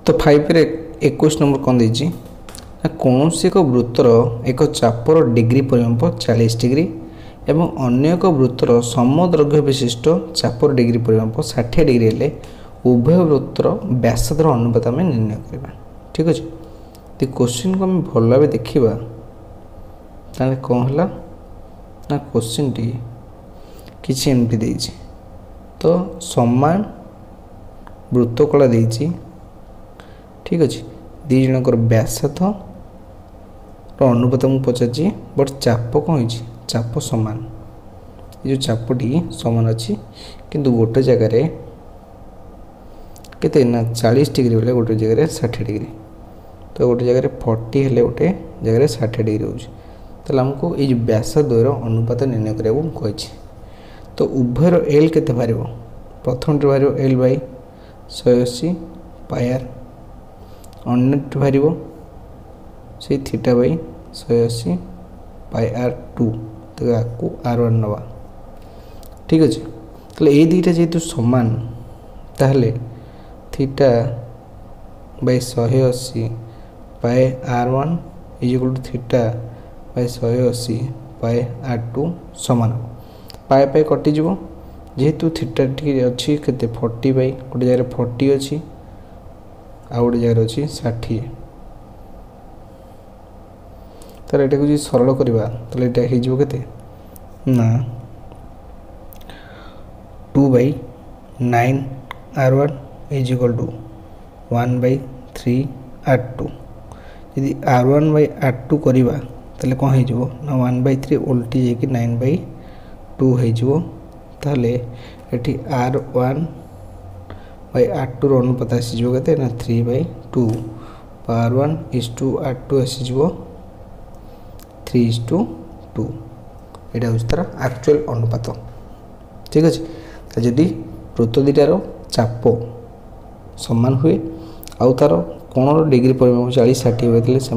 तो 5 रे 21 नंबर कौन देछि ना कौन से एक वृत्तर एक चापर डिग्री परिमाप 40 डिग्री एवं अन्य एक वृत्तर समदैर्घ्य विशिष्ट चापर डिग्री परिमाप 60 डिग्री हेले उभय वृत्तर व्यासार्धर अनुपात आम निर्णय करवा। ठीक अच्छे तो क्वेश्चन को आम भल भाव देखा ताले कौन है ना क्वेश्चन टी किसी एमती देछि तो समान वृत्तकला देछि। ठीक अच्छे दी जनकर व्यासार्ध अनुपात मुझे पचार बट चाप कौन हो चाप समान ये जो चापटी समान अच्छी किंतु गोटे जगार केते ना 40 डिग्री बेले गोटे जगह 60 डिग्री तो गोटे जगह 40 हेले गोटे जगह 60 डिग्री हो आमको ये व्यासार्धर अनुपात निर्णय करने को कही। तो उभयर एल केते बाहर प्रथम बाहर एल बाई 180 पायर अन्य बाहर से थीटा बाई 180 पाई R2 तो आपको R1 नवा। ठीक अच्छे तो ये दुईटा जेहेतु सामान ताहले theta by 180 pi R1 is theta by 180 pi R2 सामान पाए पाए कटिज जेहेतु थीटा टी अच्छी केते 40 बाई गोटे जगह 40 अच्छी आ गोटे जगह अच्छी 60 तो ये को सरल करवा तो यहाँ होते ना 2/9 R1 is equal to 1/3 R2 यदि R1/R2 करवा ताले कौन हो ना 1/3 उल्टी जाकि 9/2 हो ताले ये R1/R2 अनुपात आसीजो केते ना 3/2 R1 इज टू R2 आसीजो 3:2 यहाँ हूँ तार एक्चुअल अनुपात। ठीक अच्छे तो जदि वृत्त दुटार चाप सामान हुए आउ तार कोण डिग्री परिमाप 40 60 होते से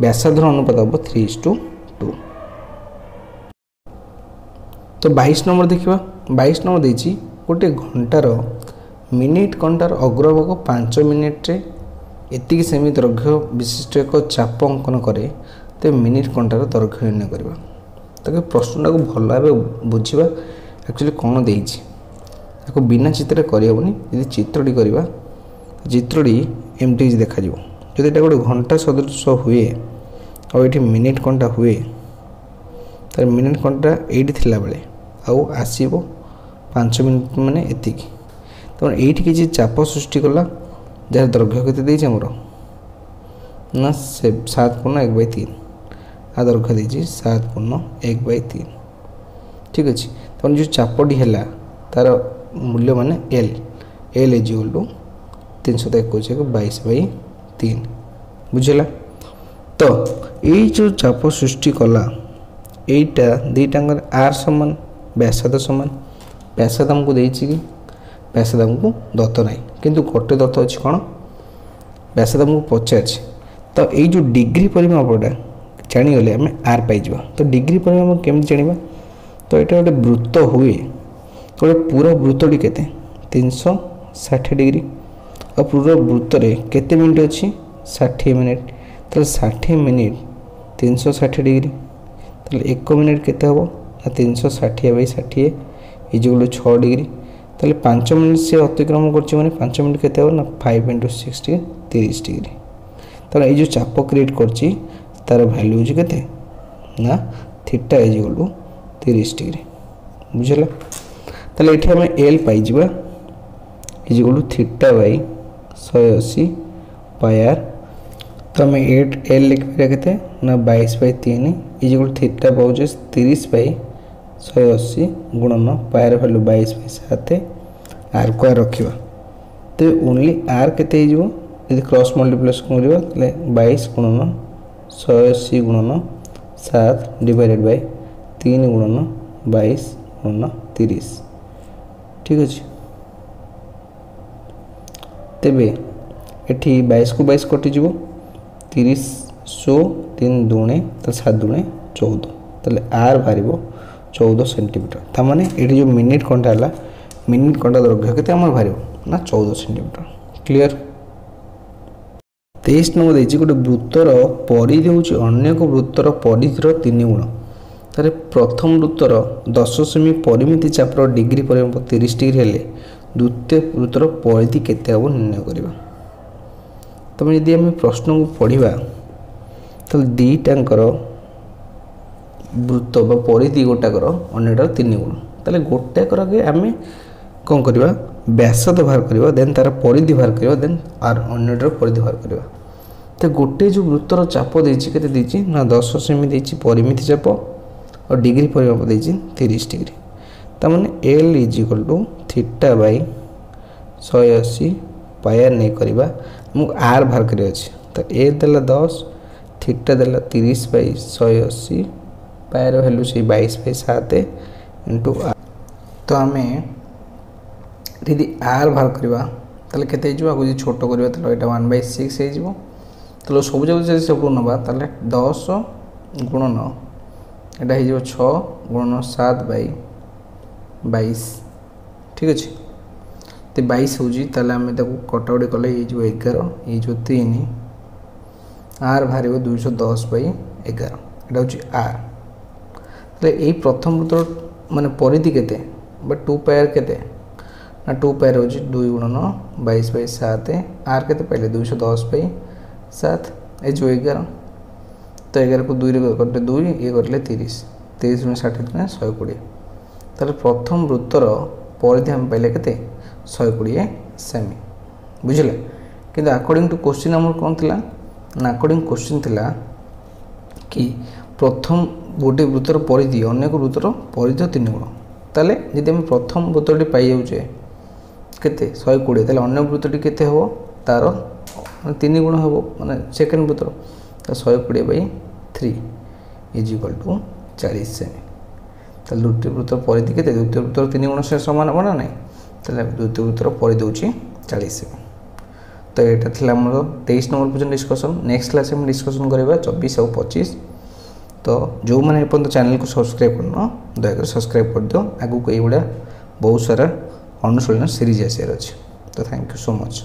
व्यासार्धर अनुपात हम 3:2। तो 22 नंबर देखा 22 नंबर देछि गोटे घंटार मिनिट घंटार अग्रभाग 5 मिनिट रे एतिक सेमी दैर्घ्य विशिष्ट एक चाप अंकन करे तो मिनिट घंटार दैर्घ्य निर्णय करवा। तो प्रश्नटा को भल भाव बुझा एक्चुअली कौन देको बिना चित्र करहबनी यदि चित्रटी करवा चित्रटी एमती देखा जो गोटे घंटा सदृश हुए और ये मिनिट घंटा हुए तार मिनिट घंटा ये थिला बेले आउ आसब 5 मिनिट माने एतिक तो ये किसी चाप सृष्टि कला जार दैर्घ्य केते आमर ना 7/1/3 आ दैर्घ्य देछि 7/1/3। ठीक अच्छे तो जो चापटी है तार मूल्य माने एल इज इक्वल टू 321/22/3 बुझेगा। तो ये जो चाप सृष्टि कला यहीटा दुईटांगर आर सामान व्यासार्ध सामान व्यासार्ध आमको देछि कि व्यासार्ध आमको दत्त ना किंतु गोटे दत्त अच्छी कौन व्यासार्ध आमको पचार। तो ये जो डिग्री परिमापटा जानीगले आम आर पाइबा तो डिग्री परिमाप केमती जाना तो ये गोटे वृत्त हुए गोटे पूरा वृत्तटी केते 360 डिग्री और पूरा वृत्त केते मिनिट अच्छी 60 मिनिट तो 60 मिनिट 360 डिग्री तो 1 मिनिट केते हम ना 360/60 इज 6 डिग्री तो 5 मिनिट से अतिक्रम कर 5 मिनिट केते हम ना 5 × 60 30 डिग्री। तो ये जो चाप क्रिएट कर तार वैल्यू हो केते ना theta is equal to 30 degree बुझला। ताले एठी हम एल पाइजिबा is equal to theta by 180 pi r तो आम एल लिख पारे ना 22/3 इज इक्वल टू थीटा पाँच 30/180 गुणन पायर वैल्यू 22/7 आर को आर रखा तो ओनली आर केते यदि क्रॉस मल्टीप्लिकेशन करवा 22 गुणन 180 गुणन 7 डिवाइडेड बाय 3 गुणन 22 गुणन 30। ठीक अच्छे तेबे एठी 22 को 22 कटिज 30 100 3 दूणे तो 7 दूणे 14 ताले आर बाहर 14 सेंटीमीटर तामाने ये जो मिनिट घंटा है मिनिट घंटा दैर्घ्य के बाहर ना 14 सेंटीमीटर। क्लियर। 23 नंबर देखिए गोटे वृत्तर परिधि हूँ अन्य एक वृत्तर परिधिर 3 गुण। तार प्रथम वृत्तर 10 सेमी परिमिति चापर डिग्री परिमाप 30 डिग्री हेले द्वितीय वृत्तर परिधि केते हम निर्णय करवा। तुम यदि आम प्रश्न को पढ़ा तो दीटाकर वृत्त बा परिधि गोटाकर अन्यटार 3 गुण ताले गोटाकर आम कौन करवा व्यासद बाहर करवा देन तार परिधि बाहर करवा देन आर अन्यटार परिधि बाहर करवा। तो गोटे जो वृत्तर चाप देती के ना 10 सेमी देती परिमिति चाप और डिग्री परिमाप देती 30 डिग्री। तमाने L is equal to theta by 180 pi r नहीं करवा मुझे आर बाहर कर। तो ए देला 10 थीटा देला 30 बाई 180 पायर वैल्यू से 22/7 इंटू आर। तो आम यदि आर बाहर करवा ताले केते हो आगे छोट करवा तो यहाँ 1/6 हो। तो सब जगह सब नवा 10 गुणन यहाँ हो 6 गुणन 7/22 ठीक अच्छे। तो 22 हो कटाकटी कले ये 11 ये 3 आर बाहर 210/11 यहाँ हूँ आर। तो यही प्रथम वृत्तर माने परिधि केते 2 पायर केते ना 2 पायर हो 2 गुणन 22/7 आर केते पहले 210/7 ये 11। तो 11 को 2 करते 2 ये करले 30 30 × 60 120। ताले प्रथम वृत्तर परिधि हम पाइले केते 120 सेमी बुझिले। किंतु अकॉर्डिंग टू क्वेश्चन हमर कोन थिला ना अकॉर्डिंग क्वेश्चन थिला कि प्रथम गोटे वृत्तर परिधि अन्य एक वृत्तर परिधि 3 गुण। ताले यदि हम प्रथम वृत्तटी पाई जाउचे केते 120 ताले अन्य वृत्तटी केते हो तार 3 गुण हो माने सेकंड वृत्तर। तो 120/3 इज इक्वल टू 40 सेमी। ताले द्वितीय वृत्तर परिधि केते द्वितीय वृत्तर 3 गुण से समान हो ना नहीं। ताले द्वितीय वृत्तर परिधि होची 40 सेमी। तो यहाँ थी आम 23 नंबर पर्यटन डिस्कसन। नेक्स्ट क्लास में डिस्कसन करवा 24 और 25। तो जो मैंने एपर्तन चैनल को सब्सक्राइब करना दयाकर सब्सक्राइब कर दियो। आगू को ये बहुत सारा अनुशीलन सीरीज आसार अच्छे। तो थैंक यू सो मच।